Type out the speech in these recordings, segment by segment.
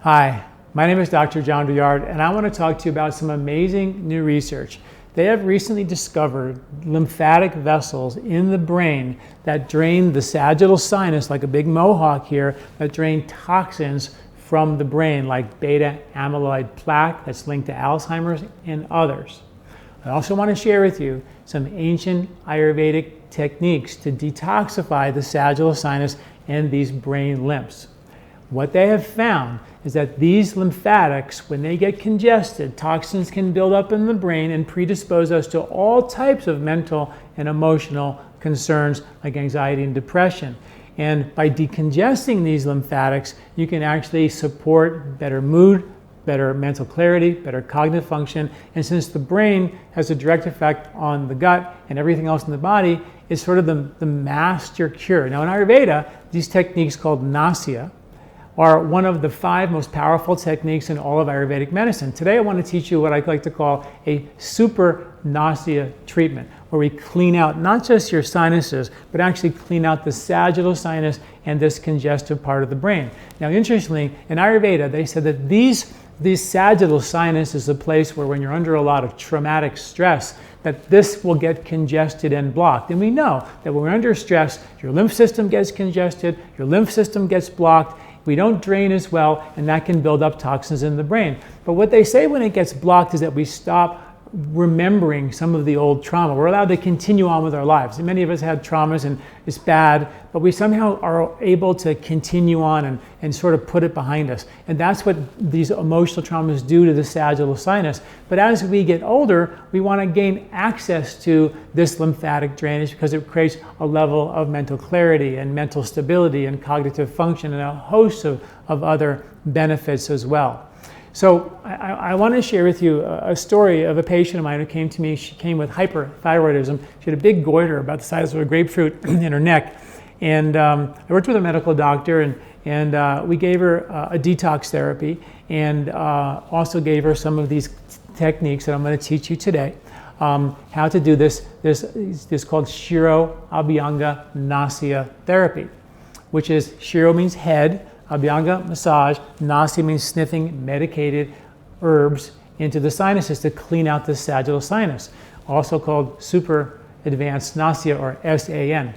Hi, my name is Dr. John Douillard, and I want to talk to you about some amazing new research. They have recently discovered lymphatic vessels in the brain that drain the sagittal sinus, like a big mohawk here, that drain toxins from the brain, like beta amyloid plaque that's linked to Alzheimer's and others. I also want to share with you some ancient Ayurvedic techniques to detoxify the sagittal sinus and these brain lymphs. What they have found is that these lymphatics, when they get congested, toxins can build up in the brain and predispose us to all types of mental and emotional concerns like anxiety and depression. And by decongesting these lymphatics, you can actually support better mood, better mental clarity, better cognitive function. And since the brain has a direct effect on the gut and everything else in the body, it's sort of the master cure. Now in Ayurveda, these techniques called Nasya are one of the 5 most powerful techniques in all of Ayurvedic medicine. Today I want to teach you what I like to call a super Nasya treatment, where we clean out not just your sinuses, but actually clean out the sagittal sinus and this congestive part of the brain. Now interestingly, in Ayurveda, they said that these sagittal sinus is a place where when you're under a lot of traumatic stress, that this will get congested and blocked. And we know that when we're under stress, your lymph system gets congested, your lymph system gets blocked, we don't drain as well, and that can build up toxins in the brain. But what they say when it gets blocked is that we stop remembering some of the old trauma. We're allowed to continue on with our lives. And many of us had traumas and it's bad, but we somehow are able to continue on and sort of put it behind us. And that's what these emotional traumas do to the sagittal sinus. But as we get older, we want to gain access to this lymphatic drainage because it creates a level of mental clarity and mental stability and cognitive function and a host of other benefits as well. So I want to share with you a story of a patient of mine who came to me. She came with hyperthyroidism. She had a big goiter about the size of a grapefruit in her neck. And I worked with a medical doctor, and we gave her a detox therapy and also gave her some of these techniques that I'm going to teach you today. How to do this called Shiro, Abhyanga, Nasya therapy, which is Shiro means head, Abhyanga, massage, Nasya means sniffing medicated herbs into the sinuses to clean out the sagittal sinus, also called super advanced Nasya or SAN.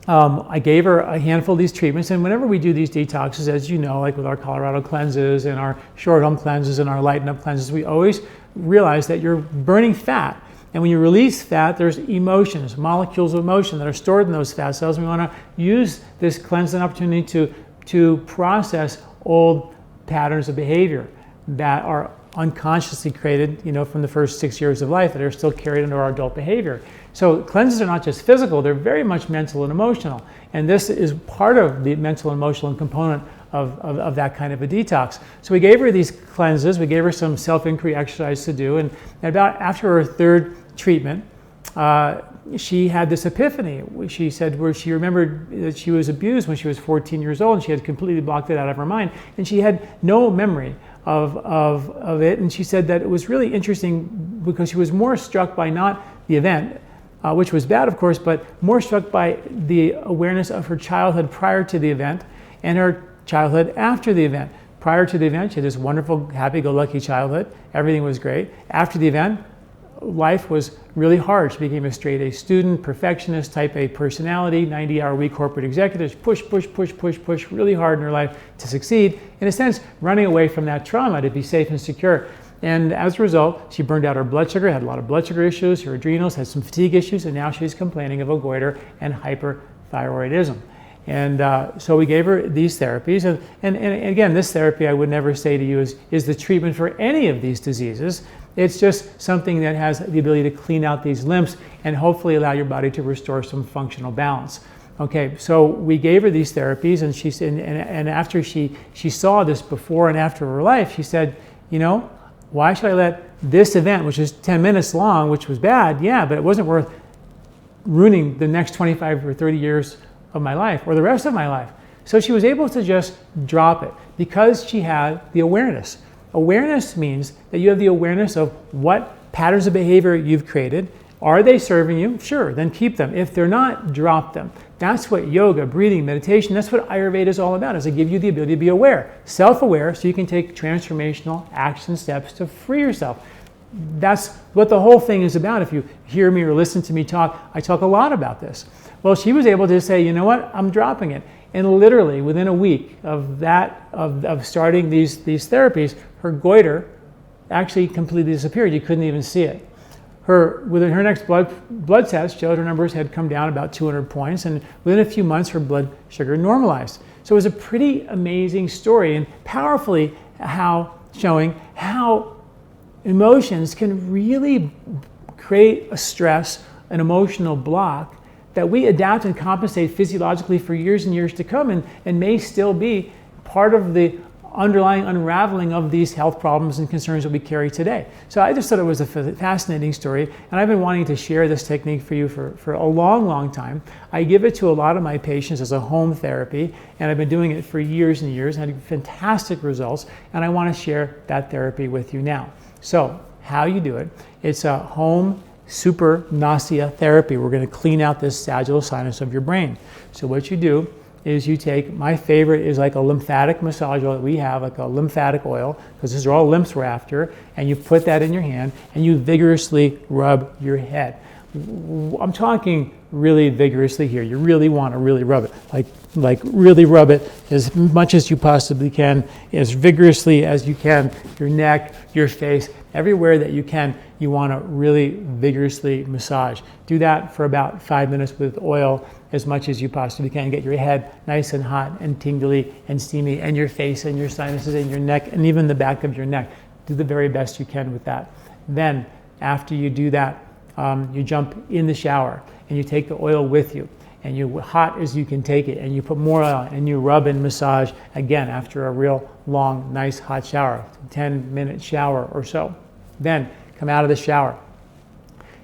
I gave her a handful of these treatments, and whenever we do these detoxes, as you know, like with our Colorado cleanses and our short home cleanses and our lighten up cleanses, we always realize that you're burning fat. And when you release fat, there's emotions, molecules of emotion that are stored in those fat cells. And we want to use this cleansing opportunity to process old patterns of behavior that are unconsciously created, from the first 6 years of life that are still carried into our adult behavior. So cleanses are not just physical, they're very much mental and emotional. And this is part of the mental and emotional component of that kind of a detox. So we gave her these cleanses, we gave her some self-inquiry exercise to do, and after her 3rd treatment, she had this epiphany. She said where she remembered that she was abused when she was 14 years old, and she had completely blocked it out of her mind, and she had no memory of it. And she said that it was really interesting because she was more struck by not the event, which was bad, of course, but more struck by the awareness of her childhood prior to the event and her childhood after the event. Prior to the event, she had this wonderful, happy-go-lucky childhood. Everything was great. After the event, life was really hard. She became a straight-A student, perfectionist, type A personality, 90-hour-week corporate executive, push really hard in her life to succeed. In a sense, running away from that trauma to be safe and secure. And as a result, she burned out her blood sugar, had a lot of blood sugar issues, her adrenals, had some fatigue issues, and now she's complaining of a goiter and hyperthyroidism. And so we gave her these therapies. And again, this therapy I would never say to you is the treatment for any of these diseases. It's just something that has the ability to clean out these lymphs and hopefully allow your body to restore some functional balance. Okay, so we gave her these therapies, and after she saw this before and after her life, she said, why should I let this event, which is 10 minutes long, which was bad, yeah, but it wasn't worth ruining the next 25 or 30 years of my life or the rest of my life. So she was able to just drop it because she had the awareness. Awareness means that you have the awareness of what patterns of behavior you've created, Are they serving you? Sure, then keep them. If they're not, drop them. That's what yoga, breathing, meditation, that's what Ayurveda is all about, is to give you the ability to be aware, self-aware, so you can take transformational action steps to free yourself. That's what the whole thing is about. If you hear me or listen to me talk, I talk a lot about this. Well, she was able to say, you know what, I'm dropping it. And literally within a week of that, of starting these therapies, her goiter actually completely disappeared. You couldn't even see it. Within her next blood test showed her numbers had come down about 200 points, and within a few months her blood sugar normalized. So it was a pretty amazing story, and powerfully showing how emotions can really create a stress, an emotional block that we adapt and compensate physiologically for years and years to come, and may still be part of the underlying unraveling of these health problems and concerns that we carry today. So I just thought it was a fascinating story, and I've been wanting to share this technique for you for a long, long time. I give it to a lot of my patients as a home therapy, and I've been doing it for years and years, and had fantastic results, and I want to share that therapy with you now. So how you do it, it's a home super Nasya therapy. We're going to clean out this sagittal sinus of your brain. So what you do is you take, my favorite is like a lymphatic massage oil that we have, like a lymphatic oil, because these are all lymphs we're after, and you put that in your hand and you vigorously rub your head. I'm talking really vigorously here. You really want to really rub it, like really rub it as much as you possibly can, as vigorously as you can, your neck, your face, everywhere that you can, you want to really vigorously massage. Do that for about 5 minutes with oil, as much as you possibly can. Get your head nice and hot and tingly and steamy, and your face and your sinuses and your neck and even the back of your neck. Do the very best you can with that. Then after you do that, you jump in the shower and you take the oil with you, and you, hot as you can take it, and you put more oil and you rub and massage again after a real long, nice hot shower, 10-minute shower or so. Then come out of the shower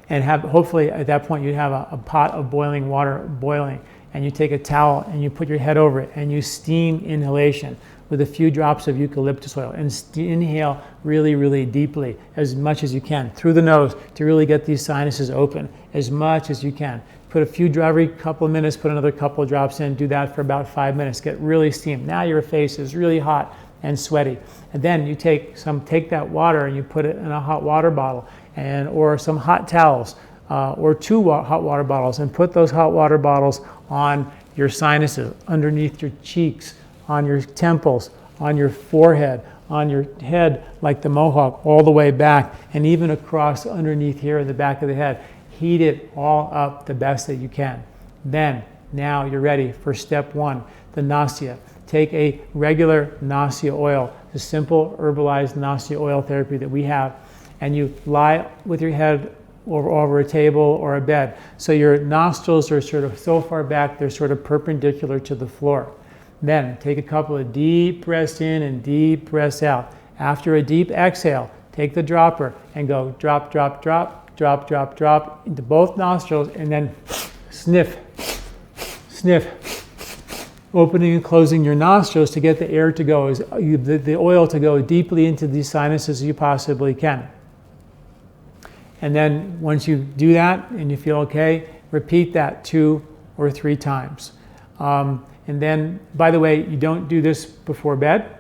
and hopefully at that point you have a pot of boiling water boiling, and you take a towel and you put your head over it and you steam inhalation with a few drops of eucalyptus oil, and inhale really, really deeply as much as you can through the nose to really get these sinuses open as much as you can. Put a few, every couple of minutes, put another couple of drops in, do that for about 5 minutes, get really steamed. Now your face is really hot and sweaty. And then you take that water and you put it in a hot water bottle, or some hot towels, or 2 hot water bottles, and put those hot water bottles on your sinuses, underneath your cheeks, on your temples, on your forehead, on your head like the Mohawk, all the way back, and even across underneath here in the back of the head. Heat it all up the best that you can. Then, now you're ready for step 1, the Nasya. Take a regular Nasya oil, the simple herbalized Nasya oil therapy that we have, and you lie with your head over a table or a bed. So your nostrils are sort of so far back, they're sort of perpendicular to the floor. Then take a couple of deep breaths in and deep breaths out. After a deep exhale, take the dropper and go drop, drop, drop, drop, drop, drop into both nostrils, and then sniff, sniff, opening and closing your nostrils to get the air to go, the oil to go deeply into these sinuses as you possibly can. And then once you do that and you feel okay, repeat that 2 or 3 times. And then, by the way, you don't do this before bed.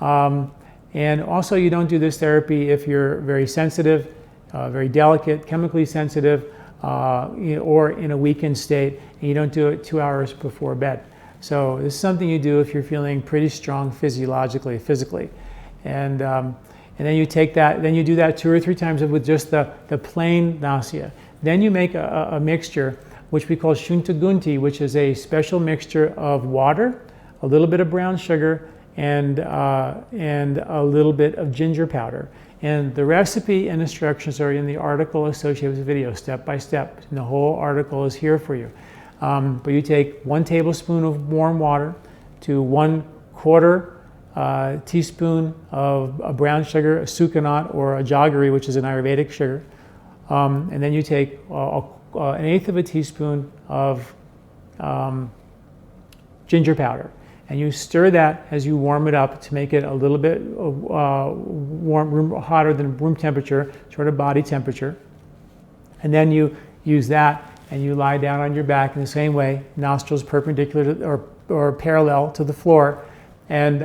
And also you don't do this therapy if you're very sensitive, very delicate, chemically sensitive, or in a weakened state, and you don't do it 2 hours before bed. So this is something you do if you're feeling pretty strong physiologically, physically. And then you take that, then you do that 2 or 3 times with just the plain Nasya. Then you make a mixture which we call shuntagunti, which is a special mixture of water, a little bit of brown sugar, and a little bit of ginger powder. And the recipe and instructions are in the article associated with the video, step by step. And the whole article is here for you. But you take 1 tablespoon of warm water to 1/4 teaspoon of brown sugar, a sucanat or a jaggery, which is an Ayurvedic sugar. And then you take 1/8 of a teaspoon of ginger powder, and you stir that as you warm it up to make it a little bit hotter than room temperature, sort of body temperature. And then you use that and you lie down on your back in the same way, nostrils perpendicular to, or parallel to the floor, and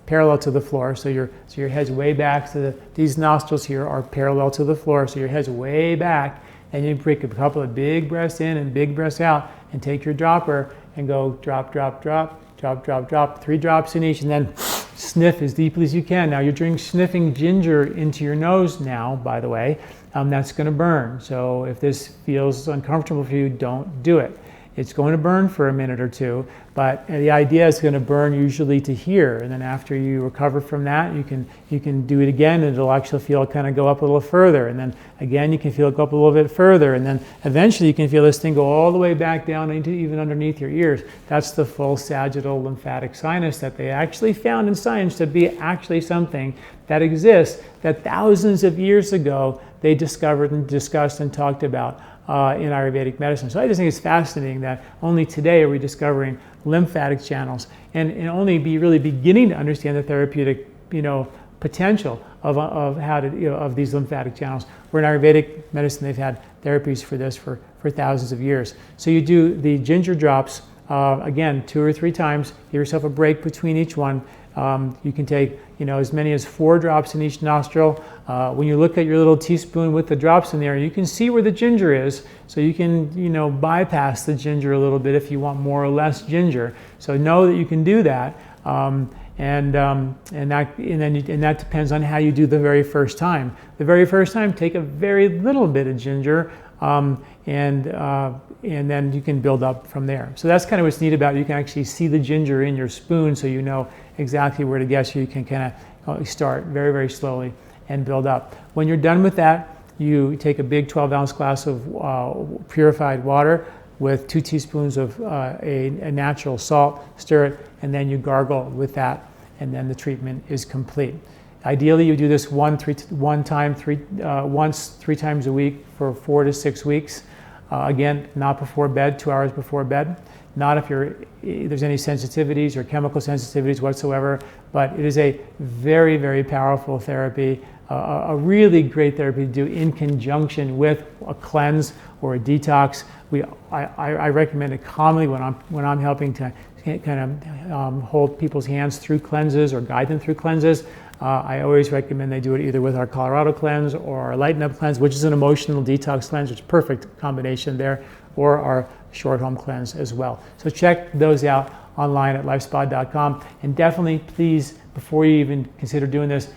parallel to the floor. So your head's way back. So these nostrils here are parallel to the floor. So your head's way back, and you take a couple of big breaths in and big breaths out, and take your dropper and go drop, drop, drop, drop, drop, drop, 3 drops in each, and then sniff as deeply as you can. Now you're sniffing ginger into your nose now, by the way. That's going to burn. So if this feels uncomfortable for you, don't do it. It's going to burn for a minute or two, but the idea is going to burn usually to here, and then after you recover from that, you can do it again, and it'll actually feel it kind of go up a little further, and then again you can feel it go up a little bit further, and then eventually you can feel this thing go all the way back down into even underneath your ears. That's the full sagittal lymphatic sinus that they actually found in science to be actually something that exists, that thousands of years ago they discovered and discussed and talked about in Ayurvedic medicine. So I just think it's fascinating that only today are we discovering lymphatic channels and only really beginning to understand the therapeutic, potential of how to, of these lymphatic channels. Where in Ayurvedic medicine, they've had therapies for this for thousands of years. So you do the ginger drops, again, 2 or 3 times, give yourself a break between each one. You can take, as many as 4 drops in each nostril. When you look at your little teaspoon with the drops in there, you can see where the ginger is. So you can, bypass the ginger a little bit if you want more or less ginger. So know that you can do that. And that depends on how you do the very first time. The very first time, take a very little bit of ginger, and then you can build up from there. So that's kind of what's neat about it. You can actually see the ginger in your spoon, so you know exactly where to get. So you can kind of start very, very slowly and build up. When you're done with that, you take a big 12-ounce glass of purified water with 2 teaspoons of a natural salt, stir it, and then you gargle with that, and then the treatment is complete. Ideally, you do this once 3 times a week for 4 to 6 weeks. Again, not before bed, 2 hours before bed. Not if there's any sensitivities or chemical sensitivities whatsoever, but it is a very, very powerful therapy, a really great therapy to do in conjunction with a cleanse or a detox. I recommend it commonly when I'm helping to kind of hold people's hands through cleanses or guide them through cleanses. I always recommend they do it either with our Colorado cleanse or our Lighten Up cleanse, which is an emotional detox cleanse, which is a perfect combination there, or our short home cleanse as well. So check those out online at lifespa.com, and definitely, please, before you even consider doing this,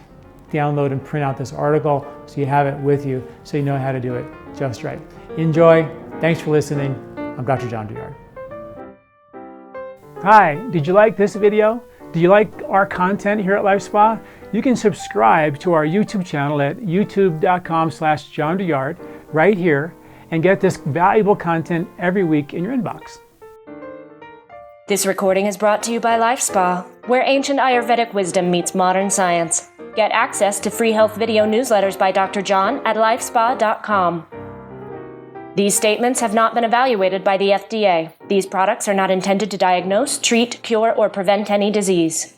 download and print out this article so you have it with you, so you know how to do it just right. Enjoy. Thanks for listening. I'm Dr. John Douillard. Hi, did you like this video? Do you like our content here at LifeSpa? You can subscribe to our YouTube channel at youtube.com/John Douillard right here and get this valuable content every week in your inbox. This recording is brought to you by LifeSpa, where ancient Ayurvedic wisdom meets modern science. Get access to free health video newsletters by Dr. John at lifespa.com. These statements have not been evaluated by the FDA. These products are not intended to diagnose, treat, cure, or prevent any disease.